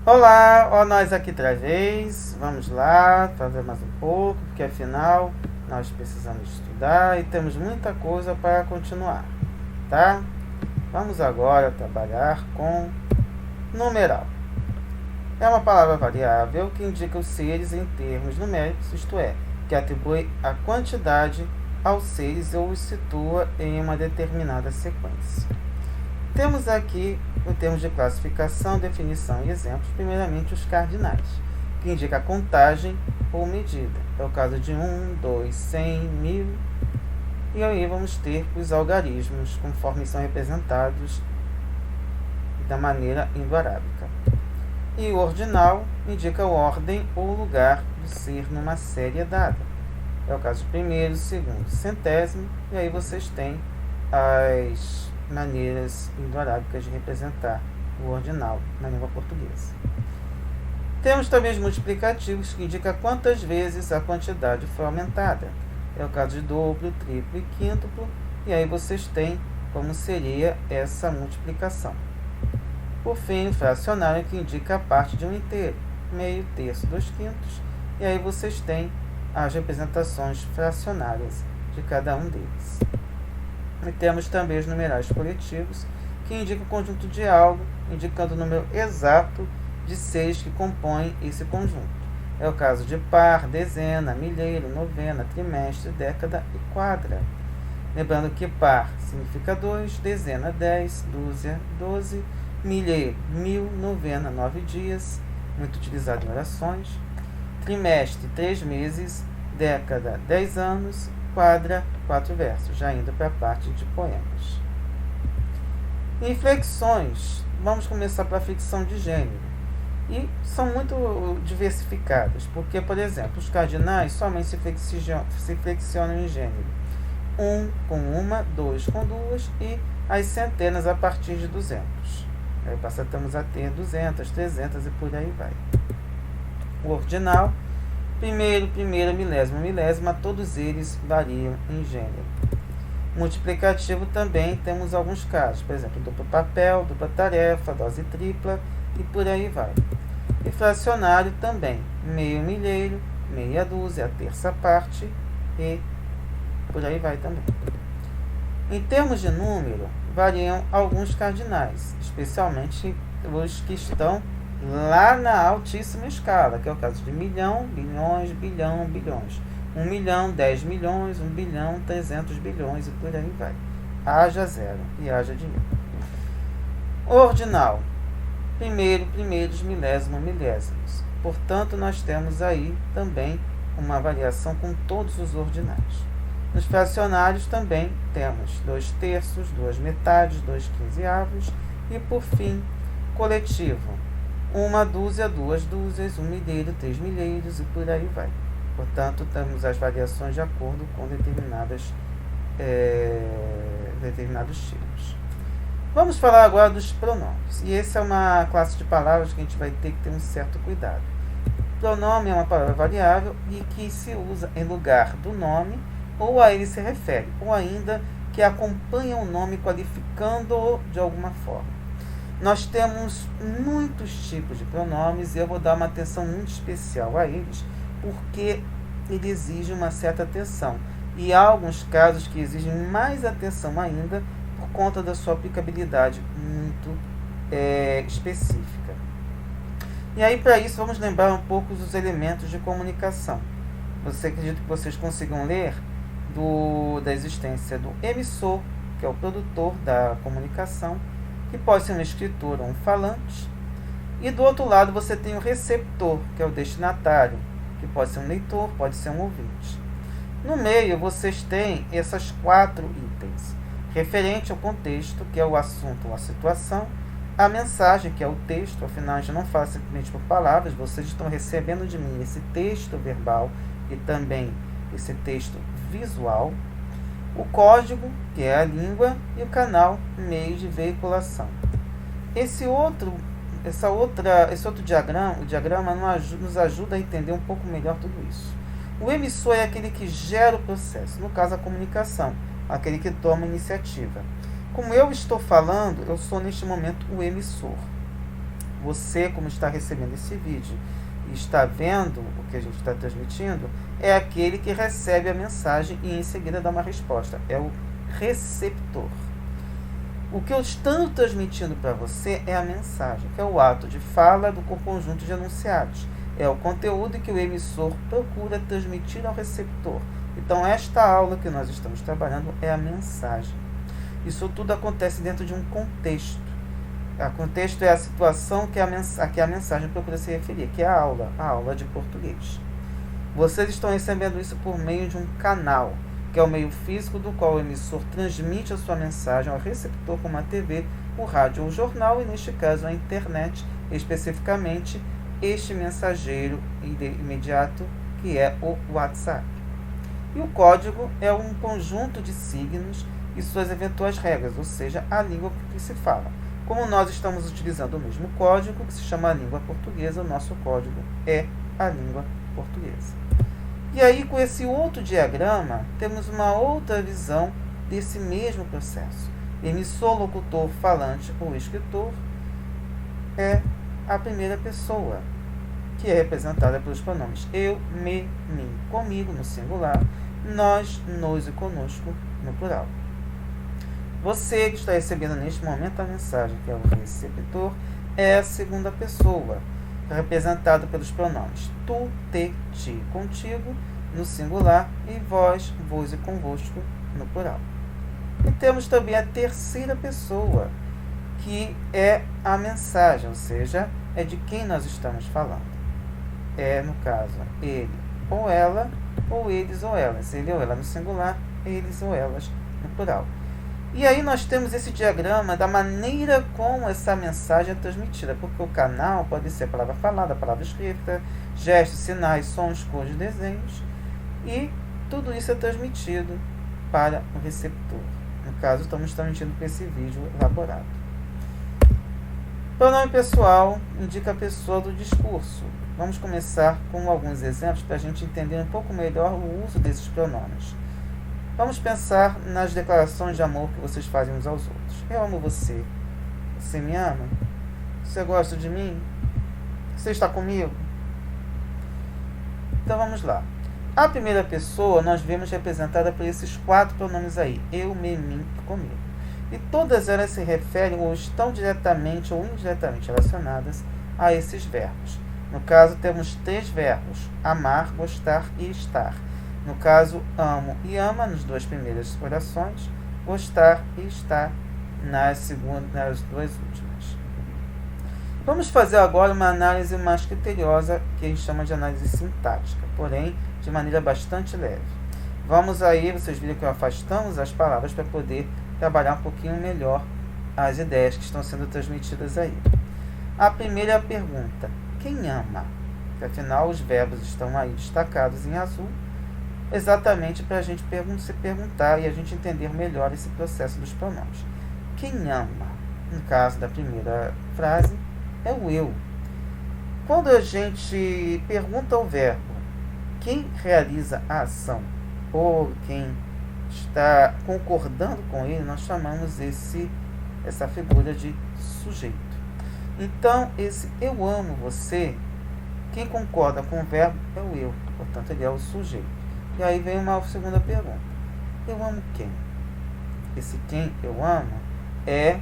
Olá, ó nós aqui outra vez. Vamos lá, fazer mais um pouco, porque afinal nós precisamos estudar e temos muita coisa para continuar, tá? Vamos agora trabalhar com numeral. É uma palavra variável que indica os seres em termos numéricos, isto é, que atribui a quantidade aos seres ou os situa em uma determinada sequência. Temos aqui, em termos de classificação, definição e exemplos, primeiramente os cardinais, que indica a contagem ou medida. É o caso de 1, 2, 100, 1000. E aí vamos ter os algarismos, conforme são representados da maneira indo-arábica. E o ordinal indica a ordem ou lugar do ser numa série dada. É o caso de primeiro, segundo, centésimo. E aí vocês têm as maneiras indo-arábicas de representar o ordinal na língua portuguesa. Temos também os multiplicativos, que indicam quantas vezes a quantidade foi aumentada. É o caso de dobro, triplo e quíntuplo, e aí vocês têm como seria essa multiplicação. Por fim, o fracionário, que indica a parte de um inteiro, meio, terço, 2/5, e aí vocês têm as representações fracionárias de cada um deles. E temos também os numerais coletivos, que indicam o conjunto de algo, indicando o número exato de seres que compõem esse conjunto. É o caso de par, dezena, milheiro, novena, trimestre, década e quadra. Lembrando que par significa 2, dezena 10, dúzia 12, milheiro 1000, novena 9 dias, muito utilizado em orações, trimestre 3 meses, década 10 anos, quadra 4 versos, já indo para a parte de poemas. Inflexões, vamos começar pela flexão de gênero. E são muito diversificadas, porque, por exemplo, os cardinais somente se flexionam em gênero. 1 com uma, 2 com duas e as centenas a partir de 200. Aí passamos a ter 200, 300 e por aí vai. O ordinal, primeiro, primeira, milésima, milésima, todos eles variam em gênero. Multiplicativo também temos alguns casos, por exemplo, duplo papel, dupla tarefa, dose tripla e por aí vai. E fracionário também, meio milheiro, meia dúzia, a terça parte e por aí vai também. Em termos de número, variam alguns cardinais, especialmente os que estão lá na altíssima escala, que é o caso de milhão, bilhões, bilhão, bilhões. 1 milhão, 10 milhões, 1 bilhão, 300 bilhões e por aí vai. Haja zero e haja de mil. Ordinal. Primeiro, primeiros, milésimo, milésimos. Portanto, nós temos aí também uma variação com todos os ordinais. Nos fracionários também temos 2 terços, 2 metades, 2 quinzeavos e, por fim, coletivo. 1 dúzia, 2 dúzias, 1 milheiro, 3 milheiros e por aí vai. Portanto, temos as variações de acordo com determinados tipos. Vamos falar agora dos pronomes. E essa é uma classe de palavras que a gente vai ter que ter um certo cuidado. Pronome é uma palavra variável e que se usa em lugar do nome ou a ele se refere, ou ainda que acompanha o nome qualificando-o de alguma forma. Nós temos muitos tipos de pronomes e eu vou dar uma atenção muito especial a eles, porque ele exige uma certa atenção. E há alguns casos que exigem mais atenção ainda por conta da sua aplicabilidade muito específica. E aí, para isso, vamos lembrar um pouco dos elementos de comunicação. Você acredita que vocês consigam ler da existência do emissor, que é o produtor da comunicação, que pode ser um escritor ou um falante. E do outro lado você tem o receptor, que é o destinatário, que pode ser um leitor, pode ser um ouvinte. No meio vocês têm essas 4 itens. Referente ao contexto, que é o assunto ou a situação. A mensagem, que é o texto, afinal a gente não fala simplesmente por palavras, vocês estão recebendo de mim esse texto verbal e também esse texto visual. O código, que é a língua, e o canal, meio de veiculação. Esse outro diagrama nos ajuda a entender um pouco melhor tudo isso. O emissor é aquele que gera o processo, no caso a comunicação, aquele que toma a iniciativa. Como eu estou falando, eu sou neste momento o emissor. Você, como está recebendo esse vídeo e está vendo o que a gente está transmitindo, é aquele que recebe a mensagem e em seguida dá uma resposta. É o receptor. O que eu estou transmitindo para você é a mensagem, que é o ato de fala do conjunto de enunciados. É o conteúdo que o emissor procura transmitir ao receptor. Então, esta aula que nós estamos trabalhando é a mensagem. Isso tudo acontece dentro de um contexto. O contexto é a situação que a mensagem procura se referir, que é a aula de português. Vocês estão recebendo isso por meio de um canal, que é o meio físico do qual o emissor transmite a sua mensagem ao receptor, como a TV, o rádio ou o jornal, e neste caso a internet, especificamente este mensageiro imediato, que é o WhatsApp. E o código é um conjunto de signos e suas eventuais regras, ou seja, a língua que se fala. Como nós estamos utilizando o mesmo código, que se chama língua portuguesa, o nosso código é a língua portuguesa. E aí, com esse outro diagrama, temos uma outra visão desse mesmo processo. Emissor, locutor, falante ou escritor é a primeira pessoa, que é representada pelos pronomes eu, me, mim, comigo, no singular, nós, nos e conosco, no plural. Você que está recebendo neste momento a mensagem, que é o receptor, é a segunda pessoa, representada pelos pronomes tu, te, ti, contigo, no singular, e vós, vos e convosco, no plural. E temos também a terceira pessoa, que é a mensagem, ou seja, é de quem nós estamos falando. É, no caso, ele ou ela, ou eles ou elas. Ele ou ela no singular, eles ou elas no plural. E aí nós temos esse diagrama da maneira como essa mensagem é transmitida, porque o canal pode ser a palavra falada, a palavra escrita, gestos, sinais, sons, cores, desenhos, e tudo isso é transmitido para o receptor. No caso, estamos transmitindo para esse vídeo elaborado. Pronome pessoal indica a pessoa do discurso. Vamos começar com alguns exemplos para a gente entender um pouco melhor o uso desses pronomes. Vamos pensar nas declarações de amor que vocês fazem uns aos outros. Eu amo você. Você me ama? Você gosta de mim? Você está comigo? Então vamos lá. A primeira pessoa nós vemos representada por esses 4 pronomes aí. Eu, me, mim e comigo. E todas elas se referem ou estão diretamente ou indiretamente relacionadas a esses verbos. No caso, temos 3 verbos: amar, gostar e estar. No caso, amo e ama nas 2 primeiras orações, gostar e estar nas 2 últimas. Vamos fazer agora uma análise mais criteriosa, que a gente chama de análise sintática, porém de maneira bastante leve. Vamos aí, vocês viram que afastamos as palavras para poder trabalhar um pouquinho melhor as ideias que estão sendo transmitidas aí. A primeira pergunta: quem ama? Porque, afinal, os verbos estão aí destacados em azul, exatamente para a gente se perguntar e a gente entender melhor esse processo dos pronomes. Quem ama? No caso da primeira frase, é o eu. Quando a gente pergunta ao verbo, quem realiza a ação, ou quem está concordando com ele, nós chamamos essa figura de sujeito. Então, esse eu amo você, quem concorda com o verbo é o eu, portanto ele é o sujeito. E aí vem uma segunda pergunta: eu amo quem? Esse quem eu amo é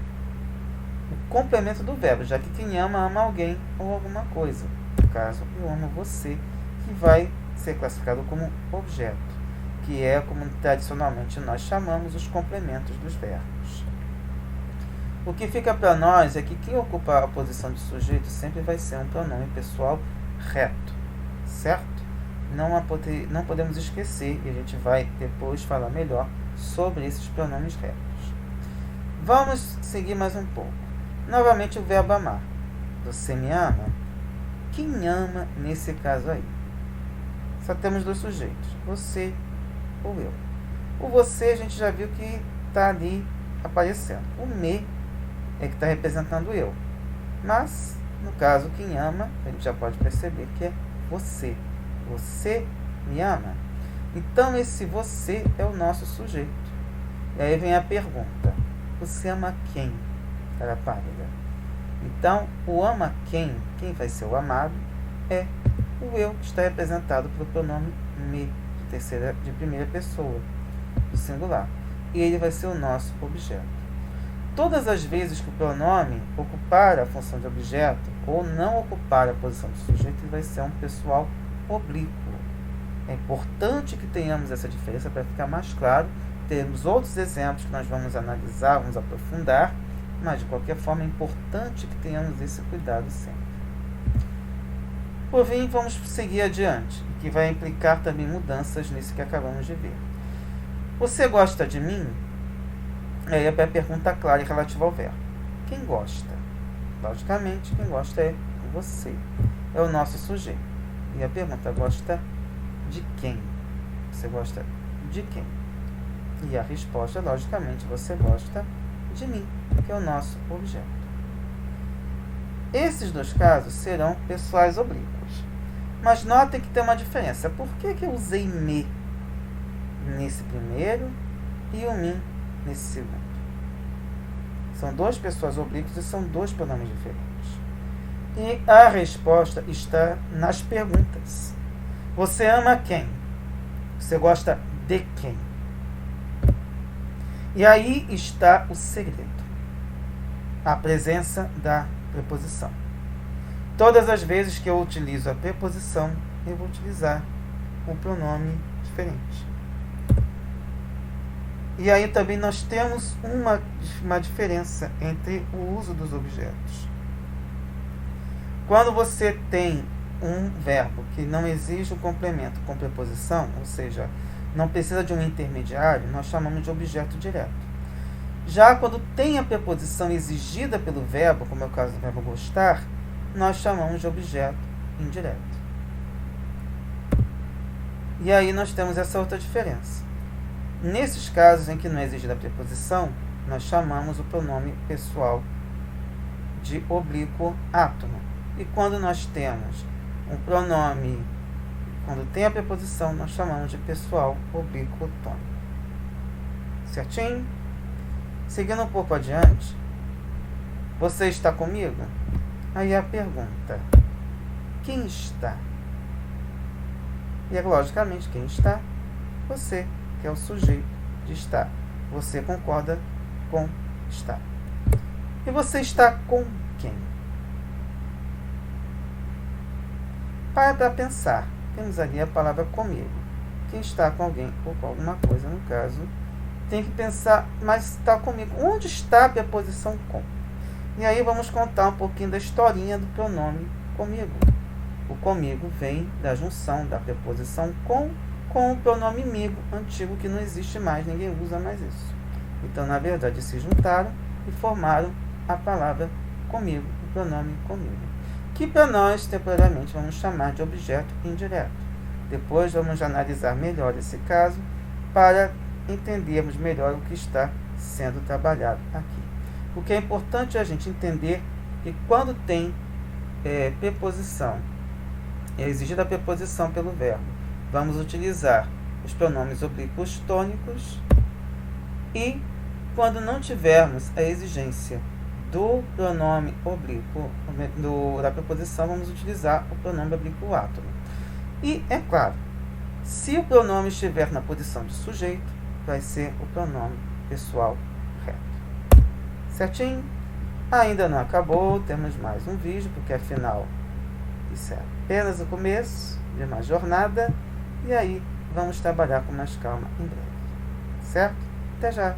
o complemento do verbo, já que quem ama, ama alguém ou alguma coisa. No caso, eu amo você, que vai ser classificado como objeto, que é como tradicionalmente nós chamamos os complementos dos verbos. O que fica para nós é que quem ocupa a posição de sujeito sempre vai ser um pronome pessoal reto, certo? Não podemos esquecer, e a gente vai depois falar melhor sobre esses pronomes retos. Vamos seguir mais um pouco. Novamente o verbo amar. Você me ama? Quem ama nesse caso aí? Só temos 2 sujeitos, você ou eu. O você a gente já viu que está ali aparecendo. O me é que está representando eu. Mas, no caso, quem ama, a gente já pode perceber que é você. Você me ama? Então, esse você é o nosso sujeito. E aí vem a pergunta: você ama quem, cara pálida? Então, o ama quem vai ser o amado, é o eu, que está representado pelo pronome me, de primeira pessoa, do singular. E ele vai ser o nosso objeto. Todas as vezes que o pronome ocupar a função de objeto ou não ocupar a posição do sujeito, ele vai ser um pessoal oblíquo. É importante que tenhamos essa diferença para ficar mais claro. Temos outros exemplos que nós vamos analisar, vamos aprofundar, mas de qualquer forma é importante que tenhamos esse cuidado sempre. Por fim, vamos seguir adiante, que vai implicar também mudanças nisso que acabamos de ver. Você gosta de mim? Aí é a pergunta clara e relativa ao verbo. Quem gosta? Logicamente, quem gosta é você. É o nosso sujeito. E a pergunta: gosta de quem? Você gosta de quem? E a resposta, logicamente, você gosta de mim, que é o nosso objeto. Esses dois casos serão pessoais oblíquos. Mas notem que tem uma diferença. Por que eu usei me nesse primeiro e o mim nesse segundo? São dois pessoais oblíquos e são dois pronomes diferentes. E a resposta está nas perguntas. Você ama quem? Você gosta de quem? E aí está o segredo. A presença da preposição. Todas as vezes que eu utilizo a preposição, eu vou utilizar um pronome diferente. E aí também nós temos uma diferença entre o uso dos objetos. Quando você tem um verbo que não exige o complemento com preposição, ou seja, não precisa de um intermediário, nós chamamos de objeto direto. Já quando tem a preposição exigida pelo verbo, como é o caso do verbo gostar, nós chamamos de objeto indireto. E aí nós temos essa outra diferença. Nesses casos em que não é exigida a preposição, nós chamamos o pronome pessoal de oblíquo átomo. E quando nós temos um pronome, quando tem a preposição, nós chamamos de pessoal oblíquo tônico. Certinho? Seguindo um pouco adiante, você está comigo? Aí a pergunta: quem está? E é logicamente quem está? Você, que é o sujeito de estar. Você concorda com estar. E você está com quem? Para pensar. Temos ali a palavra comigo. Quem está com alguém ou com alguma coisa, no caso, tem que pensar, mas está comigo. Onde está a preposição com? E aí vamos contar um pouquinho da historinha do pronome comigo. O comigo vem da junção da preposição com o pronome migo, antigo, que não existe mais, ninguém usa mais isso. Então, na verdade, se juntaram e formaram a palavra comigo, o pronome comigo, que para nós, temporariamente, vamos chamar de objeto indireto. Depois vamos analisar melhor esse caso para entendermos melhor o que está sendo trabalhado aqui. O que é importante é a gente entender que quando tem preposição, é exigida a preposição pelo verbo, vamos utilizar os pronomes oblíquos tônicos, e quando não tivermos a exigência do pronome oblíquo, da preposição, vamos utilizar o pronome oblíquo átomo. E, é claro, se o pronome estiver na posição de sujeito, vai ser o pronome pessoal reto. Certinho? Ainda não acabou, temos mais um vídeo, porque afinal isso é apenas o começo de uma jornada, e aí vamos trabalhar com mais calma em breve. Certo? Até já!